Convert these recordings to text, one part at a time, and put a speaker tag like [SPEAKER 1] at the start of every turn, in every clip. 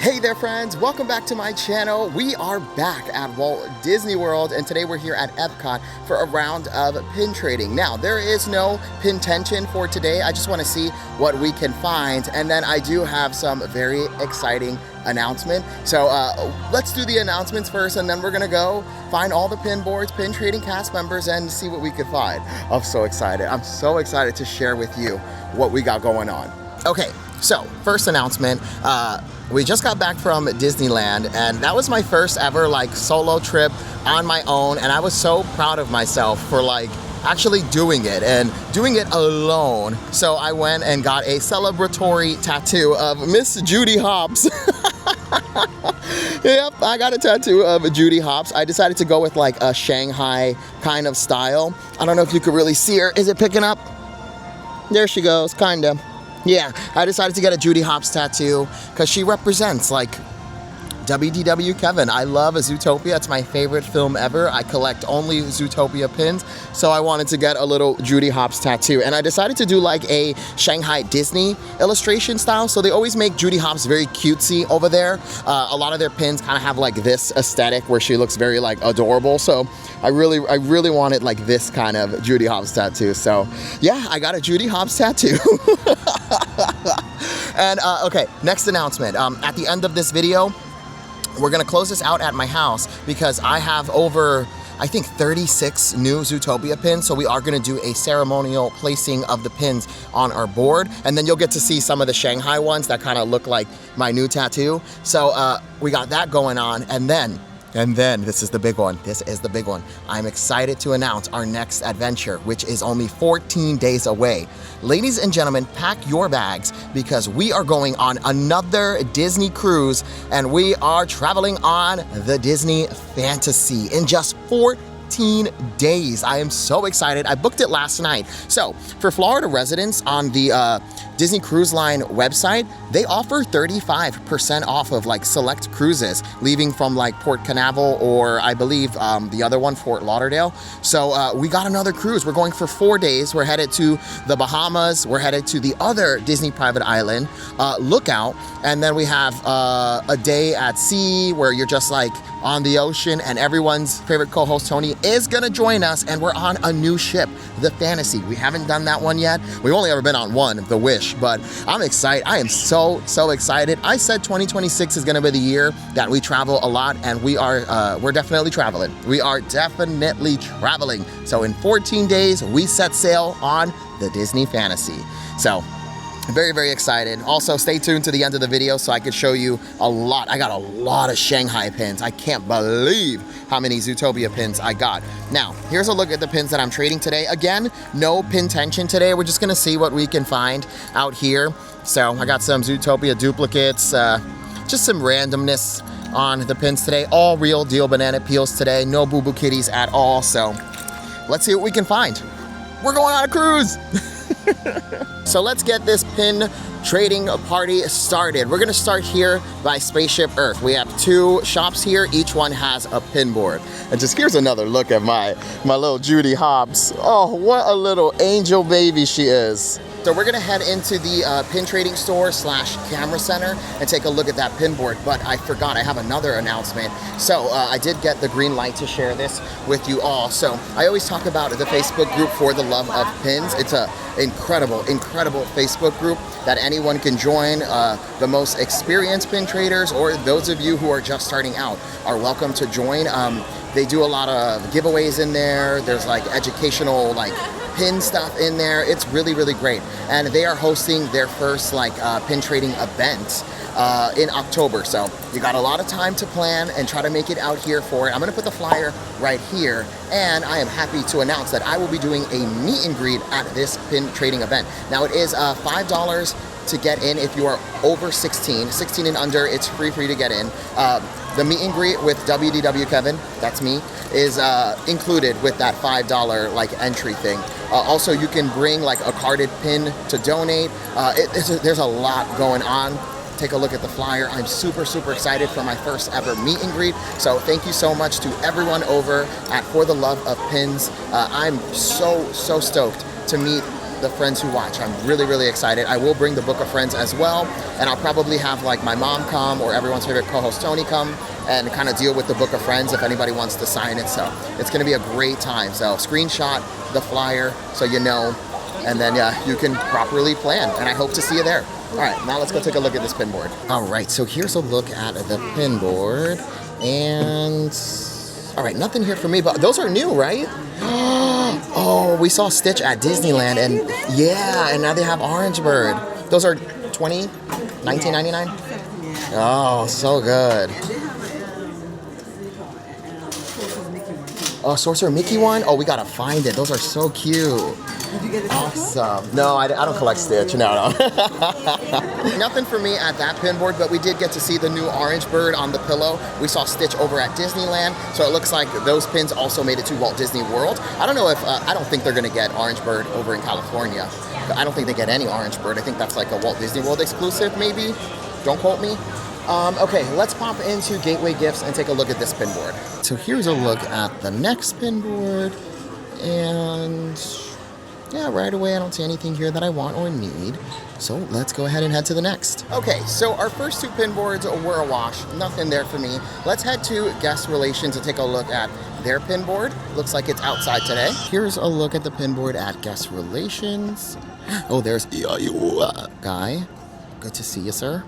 [SPEAKER 1] Hey there friends, welcome back to my channel. We are back at Walt Disney World and today we're here at EPCOT for a round of pin trading. Now there is no pin tension for today. I just want to see what we can find, and then I do have some very exciting announcement. So let's do the announcements first and then we're gonna go find all the pin boards, pin trading cast members, and see what we could find. I'm so excited. I'm so excited to share with you what we got going on. Okay, so first announcement. We just got back from Disneyland and that was my first ever like solo trip on my own, and I was so proud of myself for like actually doing it and doing it alone. So I went and got a celebratory tattoo of Miss Judy Hopps. Yep, I got a tattoo of Judy Hopps. I decided to go with like a Shanghai kind of style. I don't know if you could really see her. Is it picking up? There she goes, kinda. Yeah, I decided to get a Judy Hopps tattoo because she represents like WDW Kevin. I love Zootopia. It's my favorite film ever. I collect only Zootopia pins, so I wanted to get a little Judy Hopps tattoo. And I decided to do like a Shanghai Disney illustration style. So they always make Judy Hopps very cutesy over there. A lot of their pins kind of have like this aesthetic where she looks very like adorable. So I really wanted like this kind of Judy Hopps tattoo. So yeah, I got a Judy Hopps tattoo. And okay, next announcement. At the end of this video, we're gonna close this out at my house because I have over, I think 36 new Zootopia pins. So we are gonna do a ceremonial placing of the pins on our board. And then you'll get to see some of the Shanghai ones that kind of look like my new tattoo. So we got that going on. And then this is the big one. This is the big one. I'm excited to announce our next adventure, which is only 14 days away. Ladies and gentlemen, pack your bags because we are going on another Disney cruise and we are traveling on the Disney Fantasy in just 14 days. I am so excited. I booked it last night. So for Florida residents on the Disney Cruise Line website, they offer 35% off of like select cruises leaving from like Port Canaveral or I believe the other one, Fort Lauderdale. So we got another cruise. We're going for 4 days. We're headed to the Bahamas. We're headed to the other Disney private island, Lookout. And then we have a day at sea where you're just like on the ocean, and everyone's favorite co-host Tony is gonna join us, and we're on a new ship, the Fantasy. We haven't done that one yet. We've only ever been on one, the Wish, but I'm excited. I am so excited. I said 2026 is gonna be the year that we travel a lot, and we're definitely traveling. We are definitely traveling. So in 14 days, we set sail on the Disney Fantasy. So very excited. Also, stay tuned to the end of the video so I could show you a lot. I got a lot of Shanghai pins. I can't believe how many Zootopia pins I got. Now, here's a look at the pins that I'm trading today. Again, no pin tension today. We're just gonna see what we can find out here. So I got some Zootopia duplicates, just some randomness on the pins today. All real deal banana peels today. No boo-boo kitties at all. So let's see what we can find. We're going on a cruise. So let's get this pin trading party started. We're gonna start here by Spaceship Earth. We have 2 shops here. Each one has a pin board. And just here's another look at my little Judy Hopps. Oh, what a little angel baby she is. So we're gonna head into the pin trading store / camera center and take a look at that pin board, but I forgot I have another announcement. So I did get the green light to share this with you all. So I always talk about the Facebook group For the Love of Pins. It's a incredible Facebook group that anyone can join. The most experienced pin traders or those of you who are just starting out are welcome to join. They do a lot of giveaways in there. There's like educational like pin stuff in there. It's really great. And they are hosting their first like pin trading event in October. So you got a lot of time to plan and try to make it out here for it. I'm gonna put the flyer right here, and I am happy to announce that I will be doing a meet and greet at this pin trading event. Now it is $5 to get in if you are over 16 and under. It's free to get in. The meet and greet with WDW Kevin, that's me, is included with that $5 like entry thing. Also, you can bring like a carded pin to donate. There's a lot going on. Take a look at the flyer. I'm super excited for my first ever meet and greet. So thank you so much to everyone over at For the Love of Pins. I'm so stoked to meet the friends who watch. I'm really, really excited. I will bring the book of friends as well, and I'll probably have like my mom come or everyone's favorite co-host Tony come and kind of deal with the book of friends if anybody wants to sign it. So it's going to be a great time. So screenshot the flyer so you know, and then you can properly plan, and I hope to see you there. All right, now let's go take a look at this pin board. All right, so here's a look at the pin board, and all right, nothing here for me, but those are new, right? Oh, we saw Stitch at Disneyland, and yeah, and now they have Orangebird. Those are $19.99? Oh, so good. Oh, Sorcerer Mickey one? Oh, we gotta find it. Those are so cute.
[SPEAKER 2] Did you get it?
[SPEAKER 1] Awesome. No, I don't collect Stitch. No. Nothing for me at that pin board, but we did get to see the new Orangebird on the pillow. We saw Stitch over at Disneyland, so it looks like those pins also made it to Walt Disney World. I don't know if, I don't think they're gonna get Orangebird over in California. I don't think they get any Orangebird. I think that's like a Walt Disney World exclusive, maybe. Don't quote me. Okay, let's pop into Gateway Gifts and take a look at this pin board. So here's a look at the next pin board, and yeah, right away I don't see anything here that I want or need. So let's go ahead and head to the next. Okay, so our first two pin boards were a wash. Nothing there for me. Let's head to Guest Relations and take a look at their pin board. Looks like it's outside today. Here's a look at the pin board at Guest Relations. Oh, there's Guy. Good to see you, sir.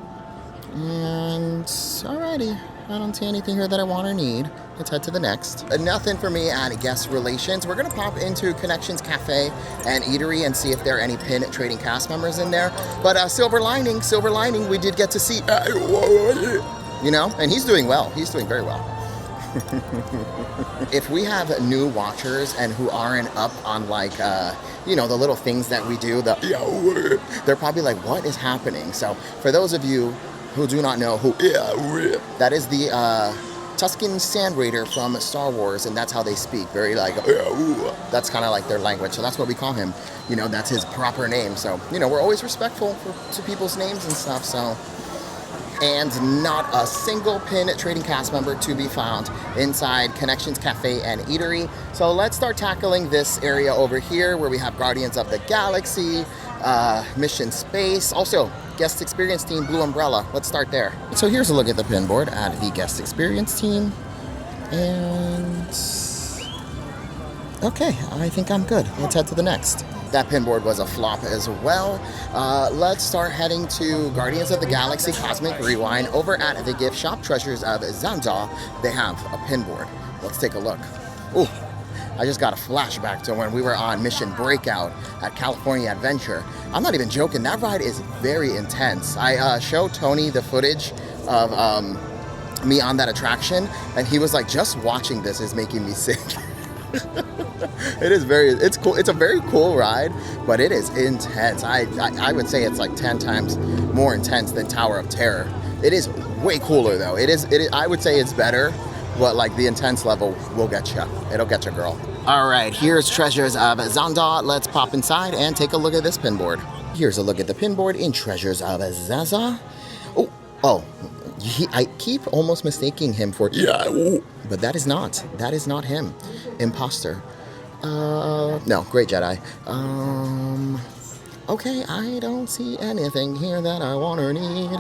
[SPEAKER 1] And alrighty, I don't see anything here that I want or need. Let's head to the next. Nothing for me at Guest Relations. We're gonna pop into Connections Cafe and Eatery and see if there are any pin trading cast members in there. But silver lining, we did get to see, you know, and he's doing well. He's doing very well. If we have new watchers and who aren't up on like, you know, the little things that we do, they're probably like, what is happening? So for those of you who do not know who, that is the Tusken Sand Raider from Star Wars, and that's how they speak, very like, that's kind of like their language, so that's what we call him. You know, that's his proper name. So, you know, we're always respectful to people's names and stuff, so. And not a single pin trading cast member to be found inside Connections Cafe and Eatery. So let's start tackling this area over here where we have Guardians of the Galaxy, Mission Space, also Guest Experience Team Blue Umbrella. Let's start there. So here's a look at the pin board at the Guest Experience Team. And okay, I think I'm good. Let's head to the next. That pin board was a flop as well. Let's start heading to Guardians of the Galaxy Cosmic Rewind over at the gift shop Treasures of Xandar. They have a pin board. Let's take a look. Ooh, I just got a flashback to when we were on Mission Breakout at California Adventure. I'm not even joking, that ride is very intense. I showed Tony the footage of me on that attraction, and he was like, just watching this is making me sick. It's cool. It's a very cool ride, but it is intense. I would say it's like 10 times more intense than Tower of Terror. It is way cooler though. It is, I would say it's better, but like the intense level will get you. It'll get you, girl. All right, here's Treasures of Xandar. Let's pop inside and take a look at this pin board. Here's a look at the pin board in Treasures of Xandar. I keep almost mistaking him for but that is not him. Imposter. No, Great Jedi. Okay, I don't see anything here that I want or need.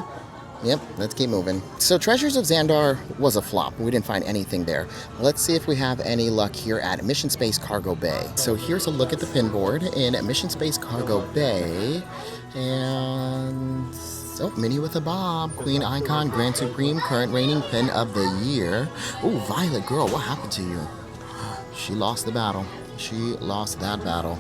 [SPEAKER 1] Yep, let's keep moving. So Treasures of Xandar was a flop. We didn't find anything there. Let's see if we have any luck here at Mission Space Cargo Bay. So here's a look at the pin board in Mission Space Cargo Bay. And oh, Minnie with a Bob, Queen Icon, Grand Supreme, current reigning pin of the year. Oh, Violet Girl, what happened to you? She lost the battle. She lost that battle.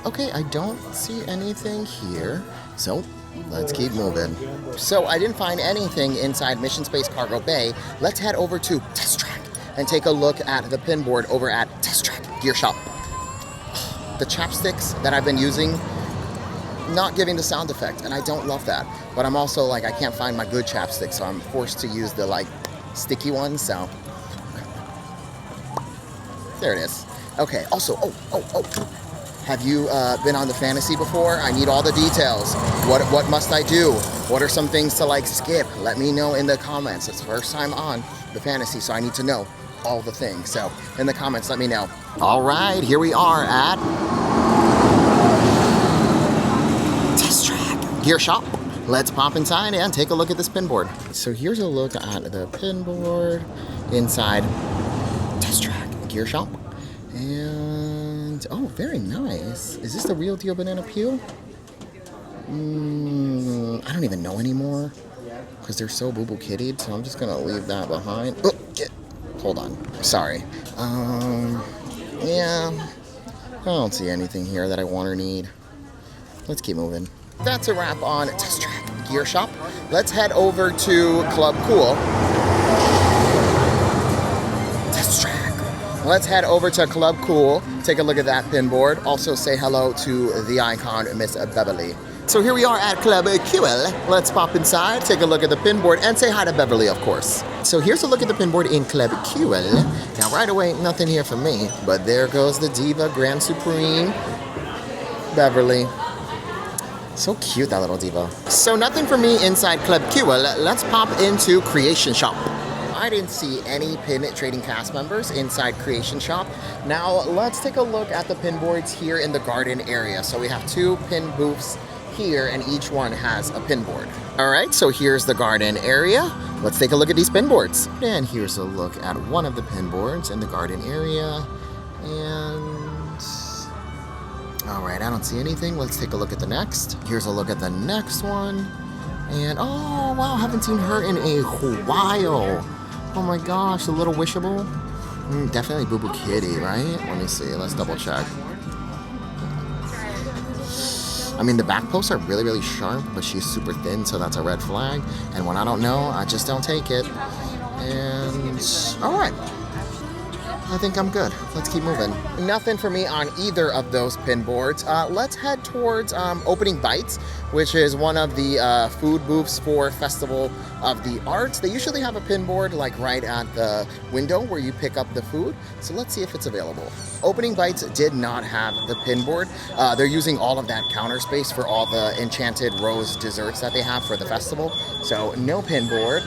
[SPEAKER 1] Okay, I don't see anything here. So let's keep moving. So I didn't find anything inside Mission Space Cargo Bay. Let's head over to Test Track and take a look at the pin board over at Test Track Gear Shop. The chapsticks that I've been using, not giving the sound effect, and I don't love that. But I'm also like, I can't find my good chapstick, so I'm forced to use the like sticky ones, so. There it is. Okay, also, have you been on the fantasy before? I need all the details. What must I do? What are some things to like skip? Let me know in the comments. It's the first time on the fantasy, so I need to know all the things. So in the comments, let me know. All right, here we are at gear shop. Let's pop inside and take a look at this pin board. So here's a look at the pin board inside Test Track Gear Shop. And, oh, very nice. Is this the real deal banana peel? I don't even know anymore because they're so boo-boo kittied, so I'm just gonna leave that behind. Oh, hold on. Sorry. Yeah, I don't see anything here that I want or need. Let's keep moving. That's a wrap on Test Track Gear Shop. Let's head over to Club Cool. Test Track. Let's head over to Club Cool, take a look at that pin board. Also say hello to the icon, Miss Beverly. So here we are at Club QL. Let's pop inside, take a look at the pin board, and say hi to Beverly, of course. So here's a look at the pin board in Club QL. Now right away, nothing here for me, but there goes the Diva Grand Supreme, Beverly. So cute, that little diva. So nothing for me inside Club QL. Let's pop into Creation Shop. I didn't see any pin trading cast members inside Creation Shop. Now let's take a look at the pin boards here in the garden area. So we have 2 pin booths here and each one has a pin board. All right, so here's the garden area. Let's take a look at these pin boards. And here's a look at one of the pin boards in the garden area. And all right, I don't see anything. Let's take a look at the next. Here's a look at the next one. And oh wow, haven't seen her in a while. Oh my gosh, the little wishable. Definitely Boo Boo Kitty, right? Let me see, let's double check. I mean, the back posts are really, really sharp, but she's super thin, so that's a red flag. And when I don't know, I just don't take it. And all right, I think I'm good. Let's keep moving. Nothing for me on either of those pin boards. Let's head towards Opening Bites, which is one of the food booths for Festival of the Arts. They usually have a pin board like right at the window where you pick up the food. So let's see if it's available. Opening Bites did not have the pin board. They're using all of that counter space for all the Enchanted Rose desserts that they have for the festival. So no pin board.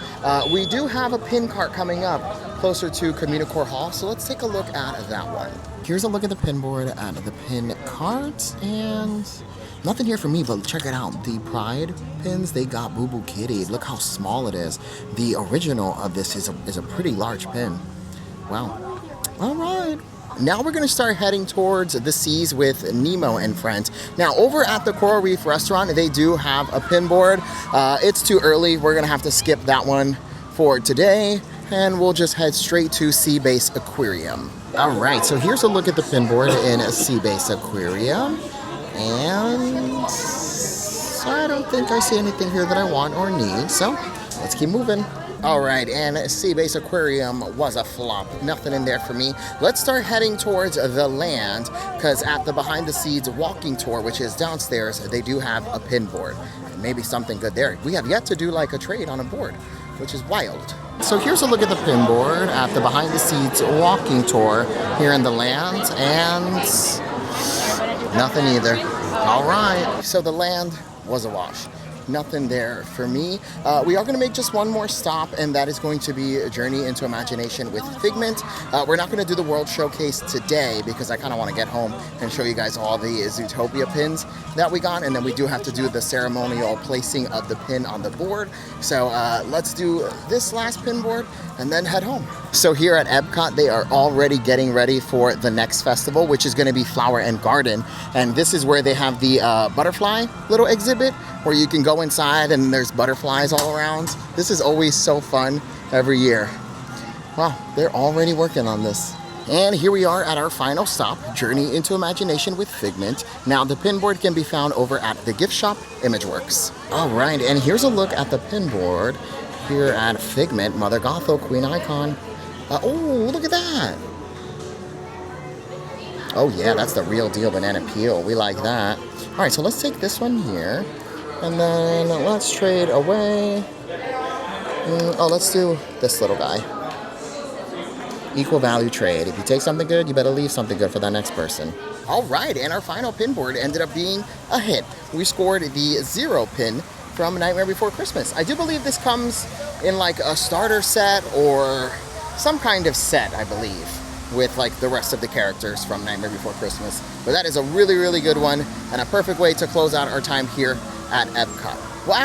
[SPEAKER 1] We do have a pin cart coming up closer to Communicore Hall. So let's take a look at that one. Here's a look at the pin board at the pin cart, and nothing here for me, but check it out. The Pride pins, they got Boo Boo Kitty. Look how small it is. The original of this is a pretty large pin. Wow. All right. Now we're gonna start heading towards the seas with Nemo and friends. Now over at the Coral Reef restaurant, they do have a pin board. It's too early. We're gonna have to skip that one for today, and we'll just head straight to Sea Base Aquarium. All right, so here's a look at the pin board in Sea Base Aquarium. And I don't think I see anything here that I want or need, so let's keep moving. All right, and Sea Base Aquarium was a flop. Nothing in there for me. Let's start heading towards the land, because at the Behind the Scenes walking tour, which is downstairs, they do have a pin board. Maybe something good there. We have yet to do like a trade on a board, which is wild. So here's a look at the pin board at the Behind the Scenes walking tour here in the land, and nothing either. All right, so the land was a wash. Nothing there for me. We are gonna make just one more stop, and that is going to be a Journey into Imagination with Figment. We're not gonna do the World Showcase today because I kinda wanna get home and show you guys all the Zootopia pins that we got, and then we do have to do the ceremonial placing of the pin on the board. So let's do this last pin board and then head home. So here at EPCOT, they are already getting ready for the next festival, which is gonna be Flower and Garden. And this is where they have the butterfly little exhibit, where you can go inside and there's butterflies all around. This is always so fun every year. Wow, they're already working on this. And here we are at our final stop, Journey into Imagination with Figment. Now the pin board can be found over at the gift shop, Imageworks. All right, and here's a look at the pin board here at Figment, Mother Gotho, Queen Icon. Oh, look at that. Oh yeah, that's the real deal banana peel. We like that. All right, so let's take this one here. And then let's trade away. Oh, let's do this little guy. Equal value trade. If you take something good, you better leave something good for that next person. All right, and our final pin board ended up being a hit. We scored the 0 pin from Nightmare Before Christmas. I do believe this comes in like a starter set or some kind of set, I believe, with like the rest of the characters from Nightmare Before Christmas. But that is a really, really good one and a perfect way to close out our time here at EPCOT. Well,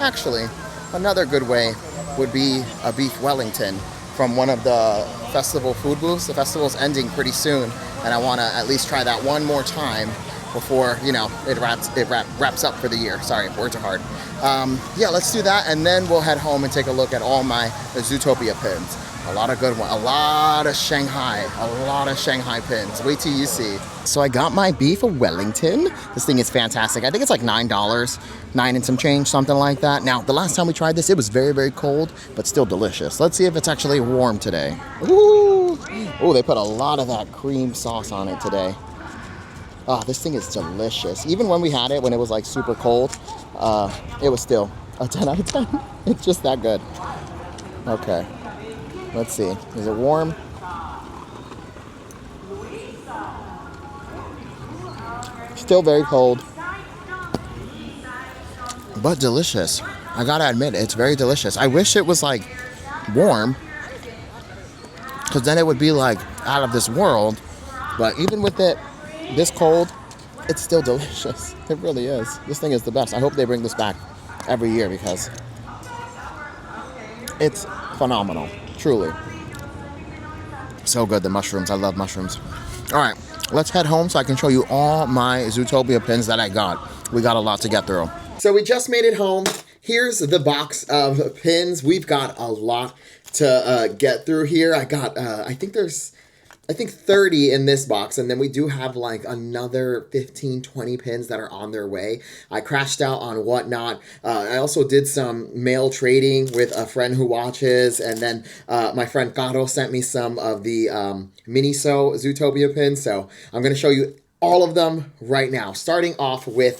[SPEAKER 1] actually, another good way would be a beef Wellington from one of the festival food booths. The festival's ending pretty soon, and I want to at least try that one more time before, you know, it wraps up for the year. Sorry, words are hard. Yeah, let's do that, and then we'll head home and take a look at all my Zootopia pins. A lot of good ones, a lot of Shanghai pins. Wait till you see. So I got my beef Wellington. This thing is fantastic. I think it's like $9, 9 and some change, something like that. Now, the last time we tried this, it was very, very cold, but still delicious. Let's see if it's actually warm today. Ooh, ooh, they put a lot of that cream sauce on it today. Oh, this thing is delicious. Even when we had it, when it was like super cold, it was still a 10 out of 10. It's just that good. Okay. Let's see. Is it warm? Still very cold. But delicious. I gotta admit, it's very delicious. I wish it was like warm, because then it would be like out of this world. But even with it this cold, it's still delicious. It really is. This thing is the best. I hope they bring this back every year because it's phenomenal. Truly. So good, the mushrooms. I love mushrooms. All right, let's head home so I can show you all my Zootopia pins that I got. We got a lot to get through. So we just made it home. Here's the box of pins. We've got a lot to get through here. I got, I think 30 in this box, and then we do have like another 15, 20 pins that are on their way. I crashed out on Whatnot. I also did some mail trading with a friend who watches, and then my friend Caro sent me some of the Miniso Zootopia pins, so I'm going to show you all of them right now, starting off with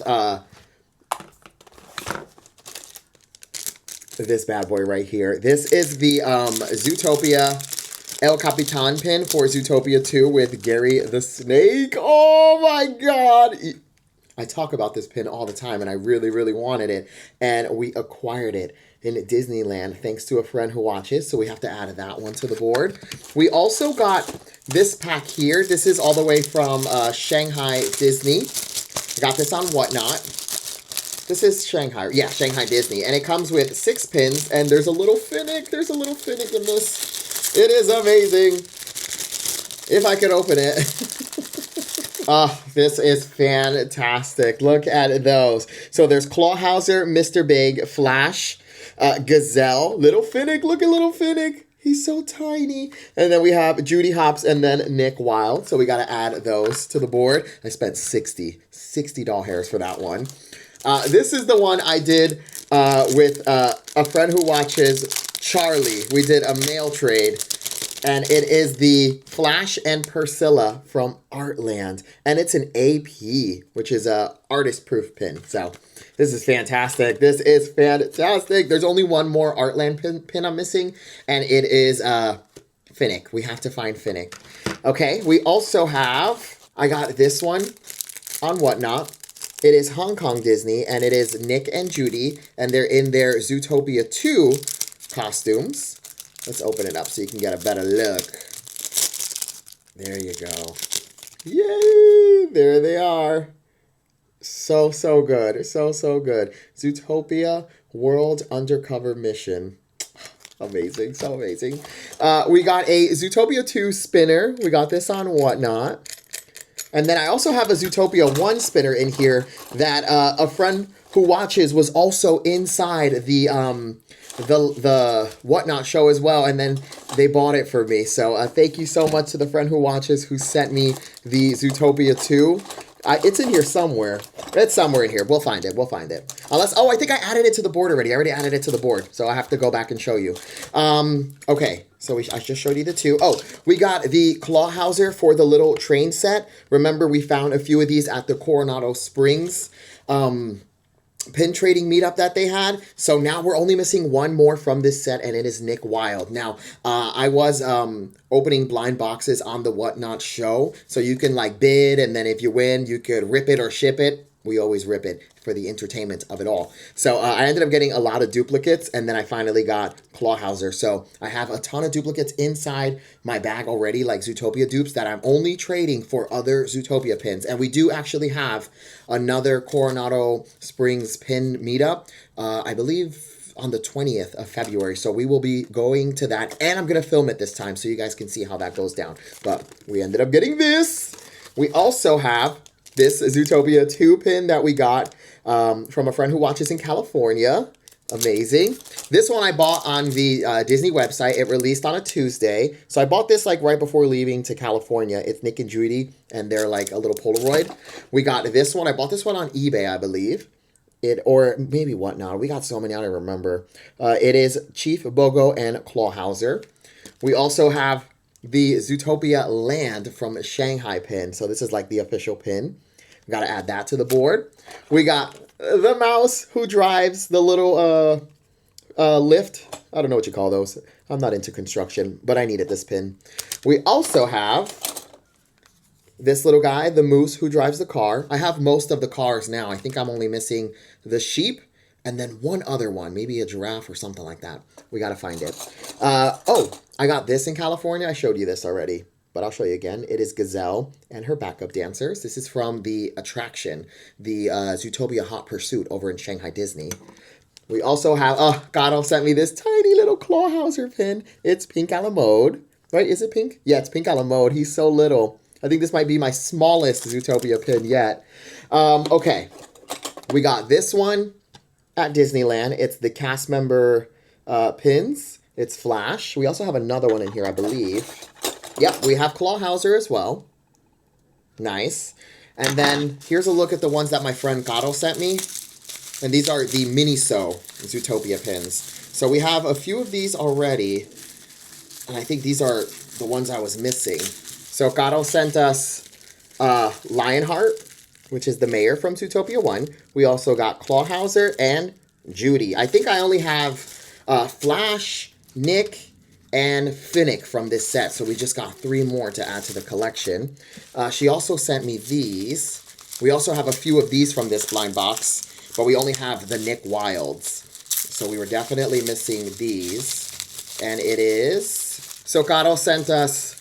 [SPEAKER 1] this bad boy right here. This is the Zootopia El Capitan pin for Zootopia 2 with Gary the Snake. Oh my God. I talk about this pin all the time, and I really, really wanted it. And we acquired it in Disneyland thanks to a friend who watches. So we have to add that one to the board. We also got this pack here. This is all the way from Shanghai Disney. I got this on Whatnot. This is Shanghai. Yeah, Shanghai Disney. And it comes with 6 pins. And there's a little Finnick. There's a little Finnick in this. It is amazing. If I could open it. Oh, this is fantastic. Look at those. So there's Clawhauser, Mr. Big, Flash, Gazelle, Little Finnick. Look at Little Finnick. He's so tiny. And then we have Judy Hopps and then Nick Wilde. So we got to add those to the board. I spent 60 doll hairs for that one. This is the one I did with a friend who watches, Charlie. We did a mail trade, and it is the Flash and Priscilla from Artland, and it's an AP, which is a artist proof pin. So this is fantastic. This is fantastic. There's only one more Artland pin I'm missing, and it is Finnick. We have to find Finnick. Okay, we also have, I got this one on Whatnot. It is Hong Kong Disney, and it is Nick and Judy, and they're in their Zootopia 2 costumes. Let's open it up so you can get a better look. There you go. Yay! There they are. So, so good. So, so good. Zootopia World Undercover Mission. Amazing. So amazing. We got a Zootopia 2 spinner. We got this on Whatnot. And then I also have a Zootopia 1 spinner in here that a friend who watches was also inside the Whatnot show as well, and then they bought it for me. So thank you so much to the friend who watches who sent me the Zootopia 2. It's in here somewhere. It's somewhere in here. We'll find it. We'll find it. Unless, oh, I think I added it to the board already. I already added it to the board, so I have to go back and show you. Okay, so I just showed you the 2. Oh, we got the Clawhauser for the little train set. Remember, we found a few of these at the Coronado Springs pin trading meetup that they had. So now we're only missing one more from this set, and it is Nick Wilde. Now, I was opening blind boxes on the Whatnot show, so you can like bid, and then if you win, you could rip it or ship it. we always rip it for the entertainment of it all. So I ended up getting a lot of duplicates, and then I finally got Clawhauser. So I have a ton of duplicates inside my bag already, like Zootopia dupes, that I'm only trading for other Zootopia pins. And we do actually have another Coronado Springs pin meetup, I believe on the 20th of February. So we will be going to that, and I'm going to film it this time so you guys can see how that goes down. But we ended up getting this. We also have this Zootopia 2 pin that we got from a friend who watches in California. Amazing. This one I bought on the Disney website. It released on a Tuesday. So I bought this like right before leaving to California. It's Nick and Judy, and they're like a little Polaroid. We got this one. I bought this one on eBay, I believe. Or maybe Whatnot. We got so many, I don't remember. It is Chief Bogo and Clawhauser. We also have the Zootopia Land from Shanghai pin. So this is like the official pin. We got to add that to the board. We got the mouse who drives the little lift. I don't know what you call those. I'm not into construction, but I needed this pin. We also have this little guy, the moose who drives the car. I have most of the cars now. I think I'm only missing the sheep and then one other one, maybe a giraffe or something like that. We got to find it. Oh, I got this in California. I showed you this already, but I'll show you again. It is Gazelle and her backup dancers. This is from the attraction, the Zootopia Hot Pursuit over in Shanghai Disney. We also have, oh, Gato sent me this tiny little Clawhauser pin. It's Pink a la Mode. Right, is it pink? Yeah, it's Pink a la Mode. He's so little. I think this might be my smallest Zootopia pin yet. Okay, we got this one at Disneyland. It's the cast member pins. It's Flash. We also have another one in here, I believe. Yep, we have Clawhauser as well. Nice. And then here's a look at the ones that my friend Gato sent me. And these are the Miniso Zootopia pins. So we have a few of these already. And I think these are the ones I was missing. So Gato sent us Lionheart, which is the mayor from Zootopia 1. We also got Clawhauser and Judy. I think I only have Flash, Nick, and Finnick from this set. So we just got 3 more to add to the collection. She also sent me these. We also have a few of these from this blind box, but we only have the Nick Wilds. So we were definitely missing these. And it is... So Gato sent us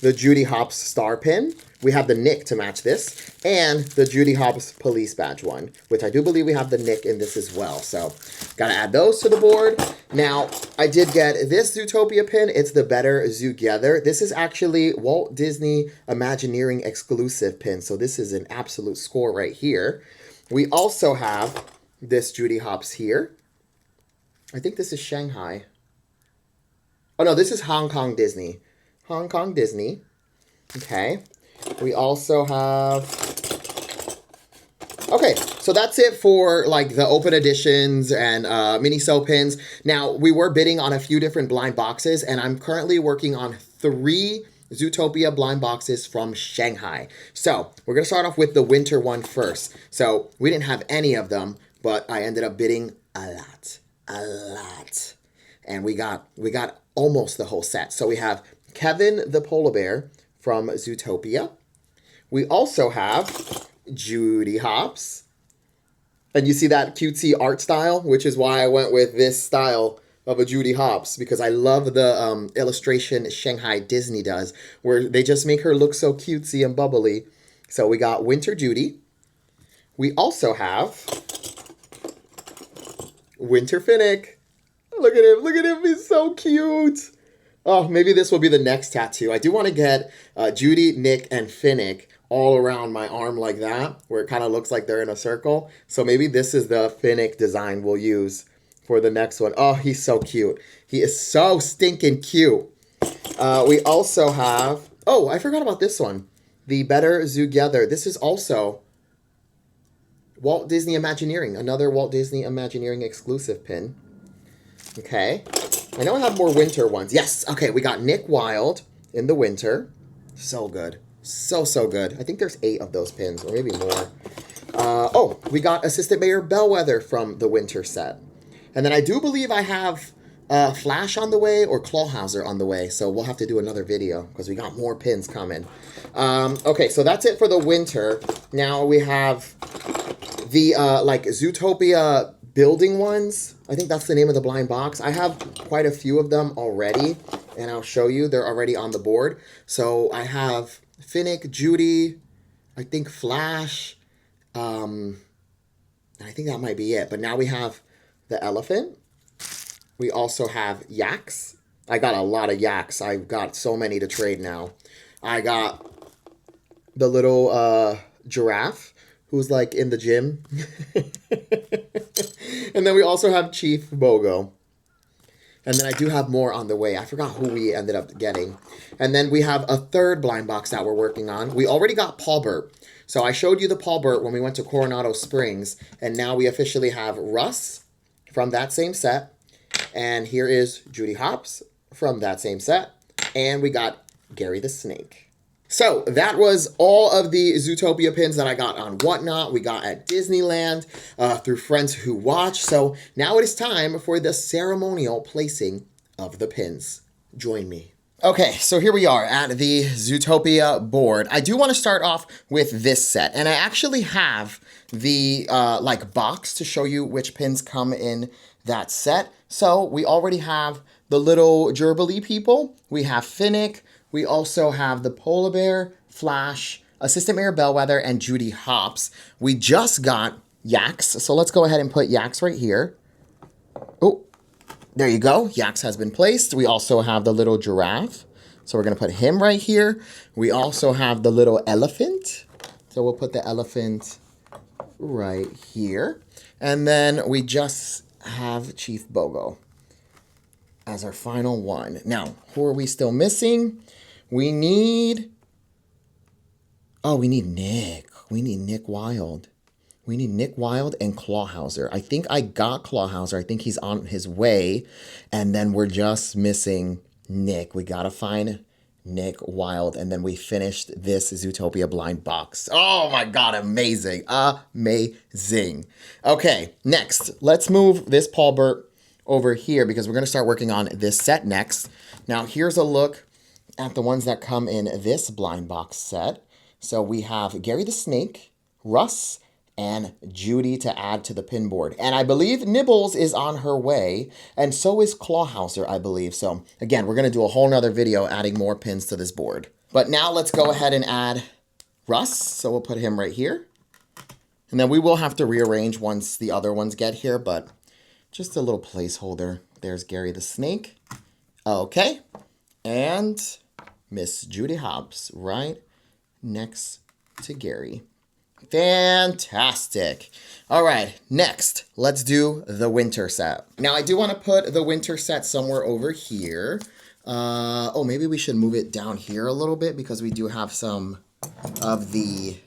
[SPEAKER 1] the Judy Hopps star pin. We have the Nick to match this, and the Judy Hopps police badge one, which I do believe we have the Nick in this as well. So, gotta add those to the board. Now, I did get this Zootopia pin. It's the Better Zoogether. This is actually Walt Disney Imagineering exclusive pin, so this is an absolute score right here. We also have this Judy Hopps here. I think this is Shanghai. Oh no, this is Hong Kong Disney. Hong Kong Disney. Okay. We also have... Okay, so that's it for like the open editions and Miniso pins. Now, we were bidding on a few different blind boxes, and I'm currently working on 3 Zootopia blind boxes from Shanghai. So, we're going to start off with the winter one first. So, we didn't have any of them, but I ended up bidding a lot. And we got almost the whole set. So, we have Kevin the polar bear from Zootopia. We also have Judy Hopps. And you see that cutesy art style, which is why I went with this style of a Judy Hopps, because I love the illustration Shanghai Disney does, where they just make her look so cutesy and bubbly. So we got Winter Judy. We also have Winter Finnick. Look at him, he's so cute. Oh, maybe this will be the next tattoo. I do want to get Judy, Nick, and Finnick all around my arm like that, where it kind of looks like they're in a circle. So maybe this is the Finnick design we'll use for the next one. Oh, he's so cute. He is so stinking cute. We also have... Oh, I forgot about this one. The Better Zoogether. This is also Walt Disney Imagineering. Another Walt Disney Imagineering exclusive pin. Okay. I know I have more winter ones. Yes. Okay, we got Nick Wilde in the winter. So good. So good. I think there's 8 of those pins, or maybe more. Oh, we got Assistant Mayor Bellwether from the winter set. And then I do believe I have Flash on the way or Clawhauser on the way. So we'll have to do another video because we got more pins coming. Okay, so that's it for the winter. Now we have the like Zootopia building ones. I think that's the name of the blind box. I have quite a few of them already, and I'll show you. They're already on the board. So I have Finnick, Judy, I think Flash, and I think that might be it. But now we have the elephant. We also have yaks. I got a lot of yaks. I've got so many to trade now. I got the little giraffe who's like in the gym. And then we also have Chief Bogo. And then I do have more on the way. I forgot who we ended up getting. And then we have a third blind box that we're working on. We already got Paul Burt. So I showed you the Paul Burt when we went to Coronado Springs. And now we officially have Russ from that same set. And here is Judy Hopps from that same set. And we got Gary the Snake. So that was all of the Zootopia pins that I got on Whatnot. We got at Disneyland through friends who watch. So now it is time for the ceremonial placing of the pins. Join me. Okay, so here we are at the Zootopia board. I do want to start off with this set. And I actually have the like box to show you which pins come in that set. So we already have the little Gerbilee people. We have Finnick. We also have the Polar Bear, Flash, Assistant Mayor Bellwether, and Judy Hopps. We just got Yaks, so let's go ahead and put Yaks right here. Oh, there you go. Yaks has been placed. We also have the little giraffe, so we're going to put him right here. We also have the little elephant, so we'll put the elephant right here. And then we just have Chief Bogo as our final one. Now, who are we still missing? We need Nick. We need Nick Wilde. We need Nick Wilde and Clawhauser. I think I got Clawhauser. I think he's on his way. And then we're just missing Nick. We got to find Nick Wilde. And then we finished this Zootopia blind box. Oh my God, amazing. Amazing. Okay, next, let's move this Paul Burt over here because we're going to start working on this set next. Now, here's a look at the ones that come in this blind box set. So we have Gary the Snake, Russ, and Judy to add to the pin board. And I believe Nibbles is on her way, and so is Clawhauser, I believe. So again, we're going to do a whole nother video adding more pins to this board. But now let's go ahead and add Russ. So we'll put him right here. And then we will have to rearrange once the other ones get here, but just a little placeholder. There's Gary the Snake. Okay. And Miss Judy Hopps right next to Gary. Fantastic. All right, next, let's do the winter set. Now, I do want to put the winter set somewhere over here. Oh, maybe we should move it down here a little bit because we do have some of the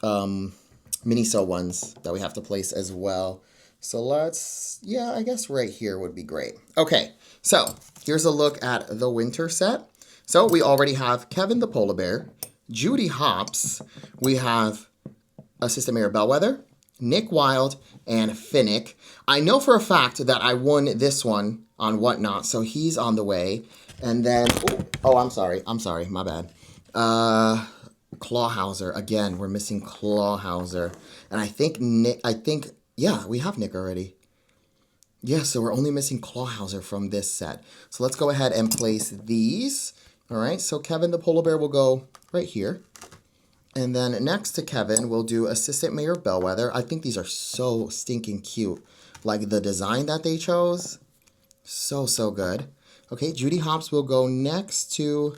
[SPEAKER 1] Miniso ones that we have to place as well. So let's, yeah, I guess right here would be great. Okay, so here's a look at the winter set. So we already have Kevin the Polar Bear, Judy Hopps, we have Assistant Mayor Bellwether, Nick Wilde, and Finnick. I know for a fact that I won this one on Whatnot, so he's on the way. And then, oh, I'm sorry, my bad. Clawhauser, again, we're missing Clawhauser. And I think Nick, yeah, we have Nick already. Yeah, so we're only missing Clawhauser from this set. So let's go ahead and place these. All right, so Kevin the Polar Bear will go right here. And then next to Kevin, we'll do Assistant Mayor Bellwether. I think these are so stinking cute. Like the design that they chose, so good. Okay, Judy Hopps will go next to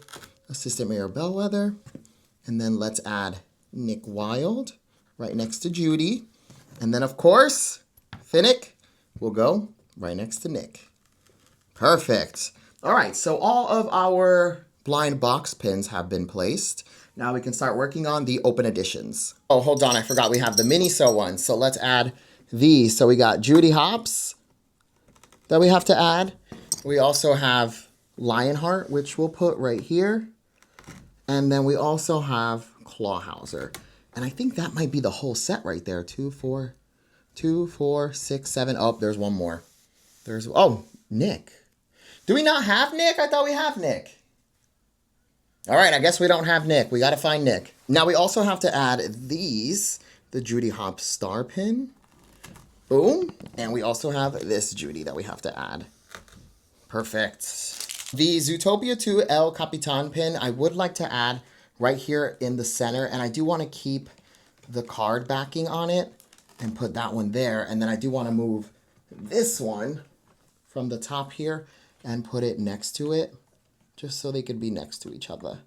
[SPEAKER 1] Assistant Mayor Bellwether. And then let's add Nick Wilde right next to Judy. And then, of course, Finnick will go right next to Nick. Perfect. All right, so all of our blind box pins have been placed. Now we can start working on the open editions. Oh, hold on, I forgot we have the Miniso ones. So let's add these. So we got Judy Hopps that we have to add. We also have Lionheart, which we'll put right here. And then we also have Clawhauser. And I think that might be the whole set right there. 2, 4, 6, 7. Oh, there's one more. Oh, Nick. Do we not have Nick? I thought we have Nick. All right, I guess we don't have Nick. We got to find Nick. Now we also have to add these the Judy Hopps star pin. Boom. And we also have this Judy that we have to add. Perfect. The Zootopia 2 El Capitan pin, I would like to add right here in the center. And I do want to keep the card backing on it and put that one there. And then I do want to move this one from the top here and put it next to it, just so they could be next to each other.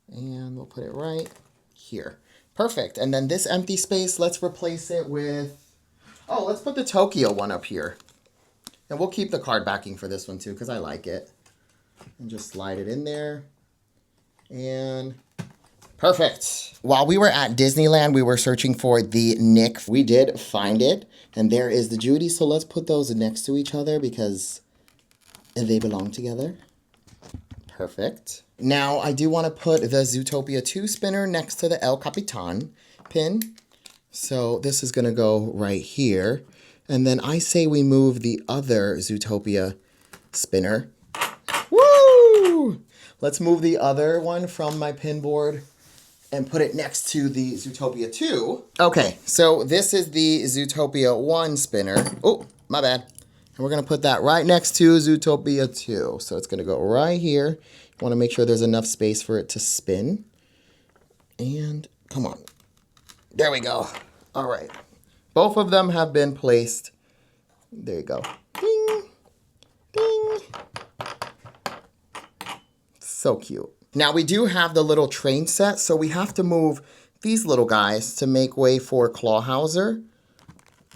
[SPEAKER 1] And we'll put it right here. Perfect. And then this empty space, let's replace it with, oh, let's put the Tokyo one up here. And we'll keep the card backing for this one too, because I like it. And just slide it in there. And perfect. While we were at Disneyland, we were searching for the Nick. We did find it. And there is the Judy. So let's put those next to each other because they belong together. Perfect. Now I do want to put the Zootopia 2 spinner next to the El Capitan pin. So this is going to go right here. And then I say we move the other Zootopia spinner. Woo! Let's move the other one from my pin board and put it next to the Zootopia 2. Okay, so this is the Zootopia 1 spinner. Oh, my bad. And we're going to put that right next to Zootopia 2. So it's going to go right here. You want to make sure there's enough space for it to spin. And come on. There we go. All right. Both of them have been placed. There you go. Ding. Ding. So cute. Now we do have the little train set, so we have to move these little guys to make way for Clawhauser.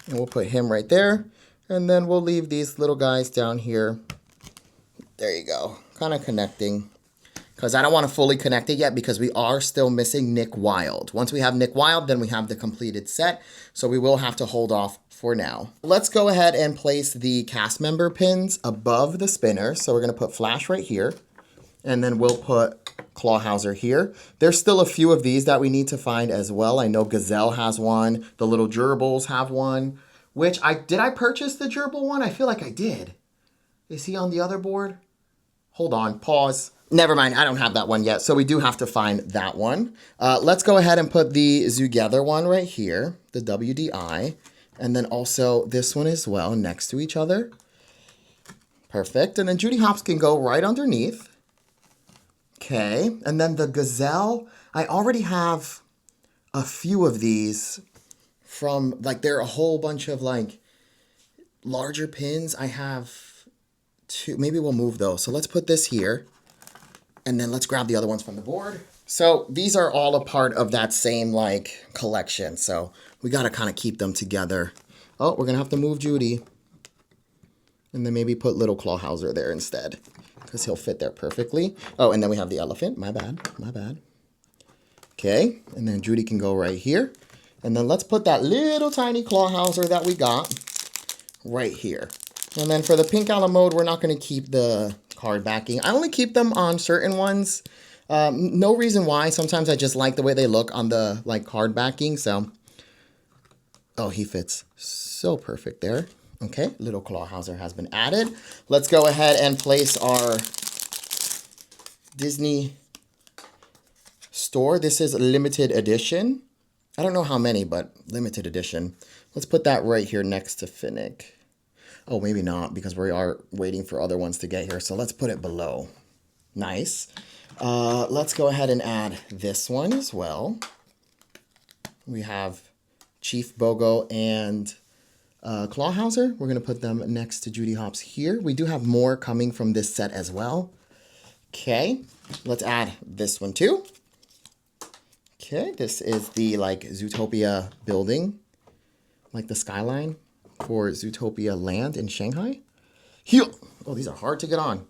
[SPEAKER 1] And we'll put him right there. And then we'll leave these little guys down here. There you go. Kind of connecting. Because I don't want to fully connect it yet because we are still missing Nick Wilde. Once we have Nick Wilde, then we have the completed set. So we will have to hold off for now. Let's go ahead and place the cast member pins above the spinner. So we're going to put Flash right here. And then we'll put Clawhauser here. There's still a few of these that we need to find as well. I know Gazelle has one. The little gerbils have one. Which, did I purchase the gerbil one? I feel like I did. Is he on the other board? Hold on, pause. Never mind, I don't have that one yet, so we do have to find that one. Let's go ahead and put the Zoogether one right here, the WDI, and then also this one as well next to each other. Perfect, and then Judy Hopps can go right underneath. Okay, and then the Gazelle, I already have a few of these from, like, there are a whole bunch of, like, larger pins. I have two, maybe we'll move those. So let's put this here. And then let's grab the other ones from the board. So these are all a part of that same like collection. So we got to kind of keep them together. Oh, we're going to have to move Judy. And then maybe put little Clawhauser there instead. Because he'll fit there perfectly. Oh, and then we have the elephant. My bad. My bad. Okay. And then Judy can go right here. And then let's put that little tiny Clawhauser that we got right here. And then for the pink a la mode, we're not going to keep the card backing. I only keep them on certain ones. No reason why. Sometimes I just like the way they look on the like card backing. So, oh, he fits so perfect there. Okay, little Clawhauser has been added. Let's go ahead and place our Disney store. This is limited edition. I don't know how many, but limited edition. Let's put that right here next to Finnick. Oh, maybe not, because we are waiting for other ones to get here. So let's put it below. Nice. Let's go ahead and add this one as well. We have Chief Bogo and Clawhauser. We're going to put them next to Judy Hopps here. We do have more coming from this set as well. Okay, let's add this one too. Okay, this is the like Zootopia building, like the skyline for Zootopia Land in Shanghai. Heel. Oh, these are hard to get on.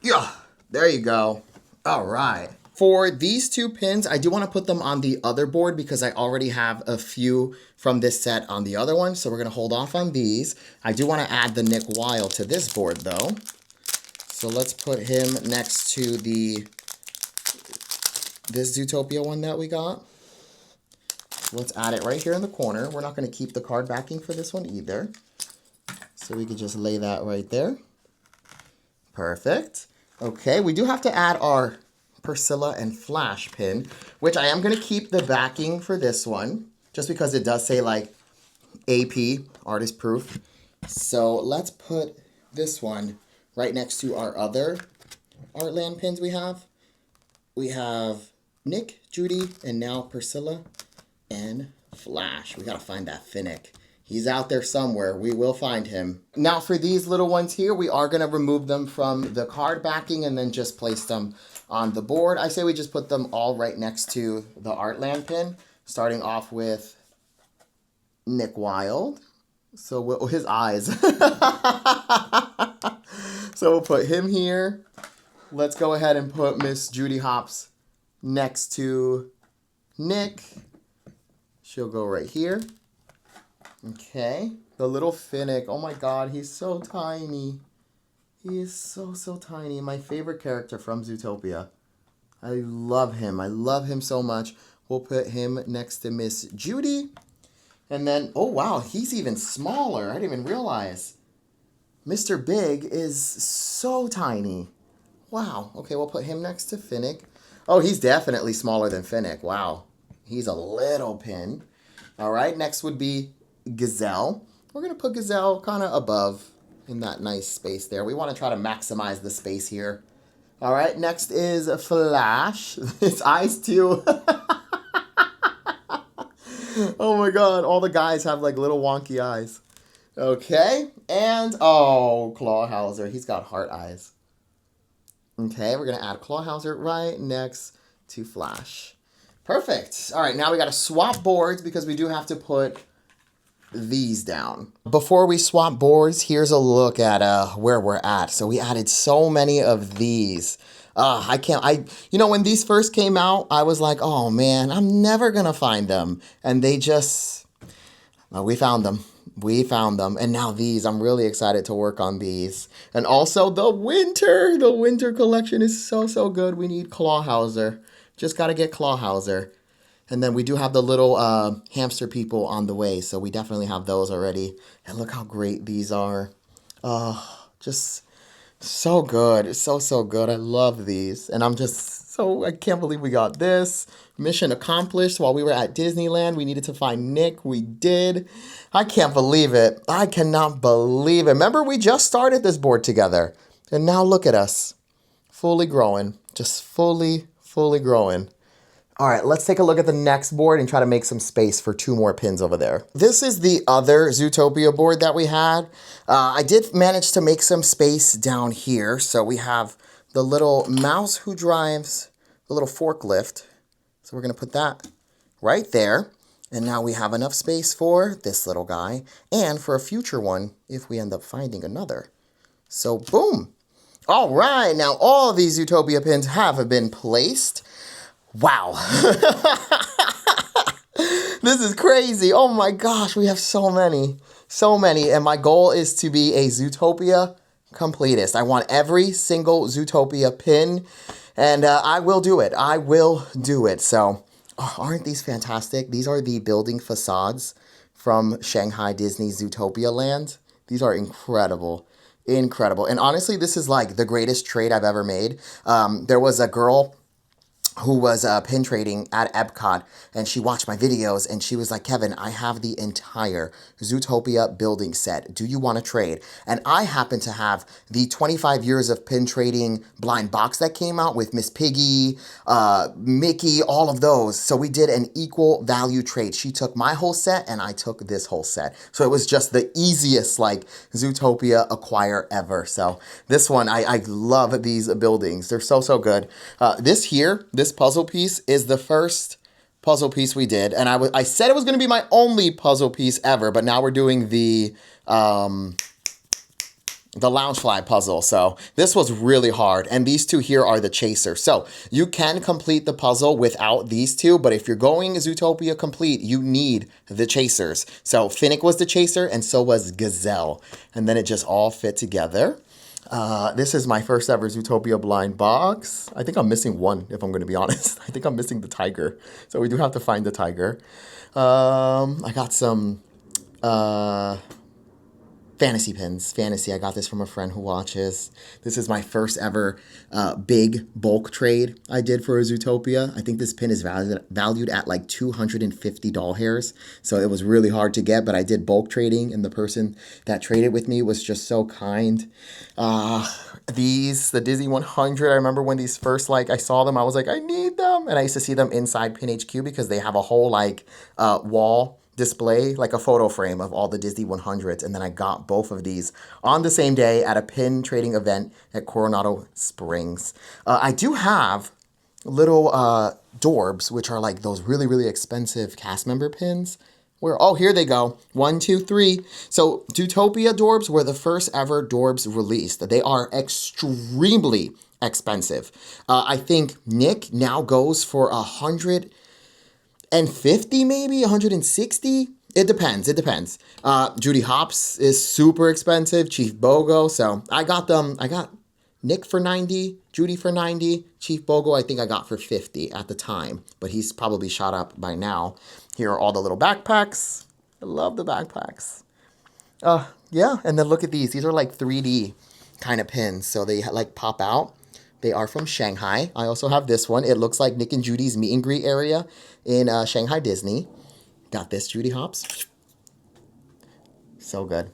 [SPEAKER 1] Yeah, there you go. All right. For these two pins, I do want to put them on the other board because I already have a few from this set on the other one. So we're going to hold off on these. I do want to add the Nick Wilde to this board though. So let's put him next to this Zootopia one that we got. Let's add it right here in the corner. We're not going to keep the card backing for this one either. So we could just lay that right there. Perfect. Okay, we do have to add our Priscilla, and Flash pin, which I am going to keep the backing for this one, just because it does say like AP, artist proof. So let's put this one right next to our other Artland pins we have. We have Nick, Judy, and now Priscilla and Flash. We got to find that Finnick. He's out there somewhere. We will find him. Now for these little ones here, we are going to remove them from the card backing and then just place them on the board. I say we just put them all right next to the Artland pin, starting off with Nick Wilde. So his eyes. So we'll put him here. Let's go ahead and put Miss Judy Hopps next to Nick. She'll go right here. Okay, the little Finnick. Oh my God, he's so tiny. He is so tiny. My favorite character from Zootopia. I love him. I love him so much. We'll put him next to Miss Judy. And then, oh wow, he's even smaller. I didn't even realize. Mr. Big is so tiny. Wow. Okay, we'll put him next to Finnick. Oh, he's definitely smaller than Finnick. Wow. He's a little pin. All right, next would be Gazelle. We're going to put Gazelle kind of above in that nice space there. We want to try to maximize the space here. All right, next is Flash. His eyes too. Oh my God, all the guys have like little wonky eyes. Okay, and oh, Clawhauser. He's got heart eyes. Okay, we're going to add Clawhauser right next to Flash. Perfect. All right, now we got to swap boards because we do have to put these down. Before we swap boards, here's a look at where we're at. So we added so many of these. You know, when these first came out, I was like, oh man, I'm never gonna find them. And they just, we found them. We found them. And now these, I'm really excited to work on these. And also the winter collection is so good. We need Clawhauser. Just gotta get Clawhauser. And then we do have the little hamster people on the way. So we definitely have those already. And look how great these are. Just so good. It's so good. I love these. And I can't believe we got this. Mission accomplished. While we were at Disneyland, we needed to find Nick. We did. I can't believe it. I cannot believe it. Remember, we just started this board together. And now look at us. Fully growing. Just fully growing. All right, let's take a look at the next board and try to make some space for 2 more pins over there. This is the other Zootopia board that we had. I did manage to make some space down here. So we have the little mouse who drives the little forklift. So we're going to put that right there. And now we have enough space for this little guy and for a future one if we end up finding another. So boom. All right, now all these Zootopia pins have been placed. Wow. This is crazy. Oh my gosh, we have so many. And my goal is to be a Zootopia completist. I want every single Zootopia pin, and I will do it. So, aren't these fantastic? These are the building facades from Shanghai Disney Zootopia Land. These are incredible. And honestly, this is like the greatest trade I've ever made. There was a girl who was pin trading at EPCOT, and she watched my videos, and she was like, Kevin, I have the entire Zootopia building set. Do you want to trade? And I happen to have the 25 years of pin trading blind box that came out with Miss Piggy, Mickey, all of those. So we did an equal value trade. She took my whole set, and I took this whole set. So it was just the easiest like Zootopia acquire ever. So this one, I love these buildings. They're so good. This puzzle piece is the first puzzle piece we did, and I said it was going to be my only puzzle piece ever, but now we're doing the Loungefly puzzle. So this was really hard, and these 2 here are the chaser. So you can complete the puzzle without these 2, but if you're going Zootopia complete, you need the chasers. So Finnick was the chaser, and so was Gazelle, and then it just all fit together. This is my first ever Zootopia blind box. I think I'm missing one, if I'm going to be honest. I think I'm missing the tiger. So we do have to find the tiger. I got some, the Fantasy pins. Fantasy. I got this from a friend who watches. This is my first ever big bulk trade I did for a Zootopia. I think this pin is valued at like 250 doll hairs. So it was really hard to get, but I did bulk trading, and the person that traded with me was just so kind. The Disney 100, I remember when these first, like, I saw them, I was like, I need them. And I used to see them inside Pin HQ because they have a whole, like, wall display, like a photo frame of all the Disney 100s. And then I got both of these on the same day at a pin trading event at Coronado Springs. I do have little Dorbs, which are like those really, really expensive cast member pins. Where, oh, here they go. 1, 2, 3. So Zootopia Dorbs were the first ever Dorbs released. They are extremely expensive. I think Nick now goes for 150, maybe 160. It depends. It depends. Judy Hopps is super expensive. Chief Bogo. So I got them. I got Nick for 90, Judy for 90, Chief Bogo I think I got for 50 at the time, but he's probably shot up by now. Here are all the little backpacks. I love the backpacks. Yeah, and then look at these. These are like 3D kind of pins, so they like pop out. They are from Shanghai. I also have this one. It looks like Nick and Judy's meet and greet area in Shanghai Disney. Got this, Judy Hopps. So good.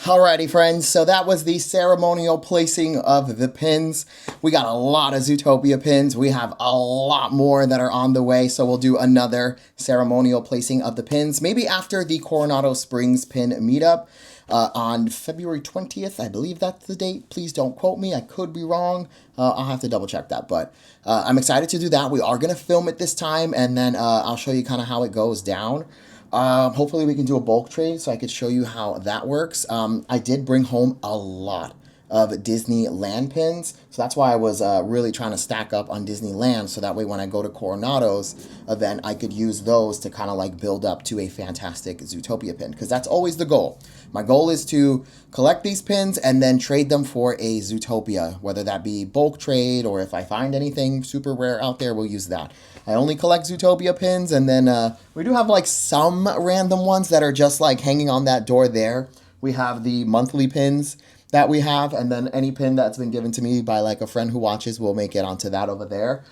[SPEAKER 1] Alrighty, friends, so that was the ceremonial placing of the pins. We got a lot of Zootopia pins. We have a lot more that are on the way, so we'll do another ceremonial placing of the pins, maybe after the Coronado Springs pin meetup on February 20th. I believe that's the date. Please don't quote me. I could be wrong. I'll have to double check that, but I'm excited to do that. We are going to film it this time, and then I'll show you kind of how it goes down. Hopefully we can do a bulk trade so I could show you how that works. I did bring home a lot of Disneyland pins, so that's why I was really trying to stack up on Disneyland, so that way when I go to Coronado's event I could use those to kind of like build up to a fantastic Zootopia pin, because that's always the goal. My goal is to collect these pins and then trade them for a Zootopia, whether that be bulk trade or if I find anything super rare out there, we'll use that. I only collect Zootopia pins, and then we do have like some random ones that are just like hanging on that door there. We have the monthly pins that we have, and then any pin that's been given to me by like a friend who watches will make it onto that over there.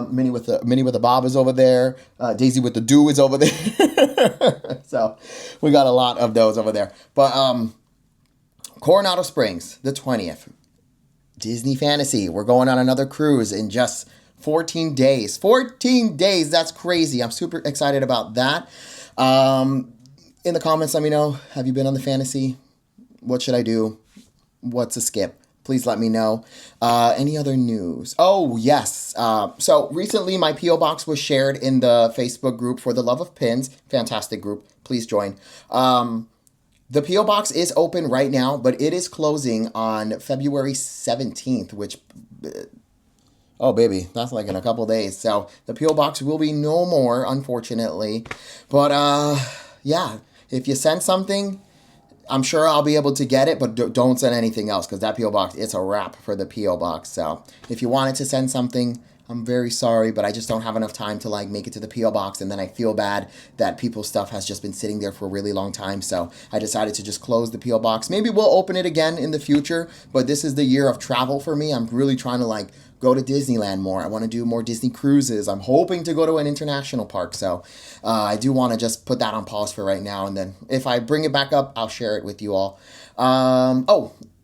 [SPEAKER 1] Minnie with the Bob is over there. Daisy with the Do is over there. So we got a lot of those over there. But Coronado Springs, the 20th. Disney Fantasy. We're going on another cruise in just 14 days. 14 days. That's crazy. I'm super excited about that. In the comments, let me know. Have you been on the Fantasy? What should I do? What's a skip? Please let me know. Any other news? Oh, yes. So recently my P.O. Box was shared in the Facebook group for the Love of Pins. Fantastic group. Please join. The P.O. Box is open right now, but it is closing on February 17th, which... oh, baby, that's like in a couple days. So the P.O. Box will be no more, unfortunately. But, yeah, if you send something... I'm sure I'll be able to get it, but don't send anything else, because that P.O. Box, it's a wrap for the P.O. Box. So if you wanted to send something, I'm very sorry, but I just don't have enough time to like make it to the P.O. Box, and then I feel bad that people's stuff has just been sitting there for a really long time. So I decided to just close the P.O. Box. Maybe we'll open it again in the future, but this is the year of travel for me. I'm really trying to like go to Disneyland more. I want to do more Disney cruises. I'm hoping to go to an international park. So I do want to just put that on pause for right now. And then if I bring it back up, I'll share it with you all. For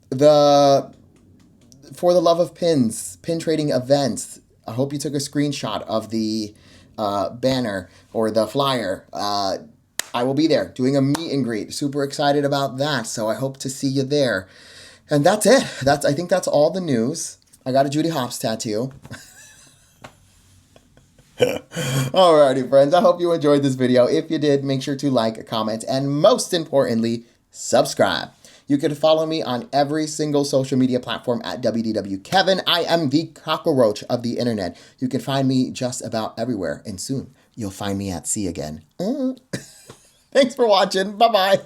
[SPEAKER 1] the Love of Pins, pin trading events. I hope you took a screenshot of the banner or the flyer. I will be there doing a meet and greet. Super excited about that. So I hope to see you there. And that's it. I think that's all the news. I got a Judy Hopps tattoo. Alrighty, friends. I hope you enjoyed this video. If you did, make sure to like, comment, and most importantly, subscribe. You can follow me on every single social media platform at WDW Kevin. I am the cockroach of the internet. You can find me just about everywhere. And soon, you'll find me at sea again. Thanks for watching. Bye-bye.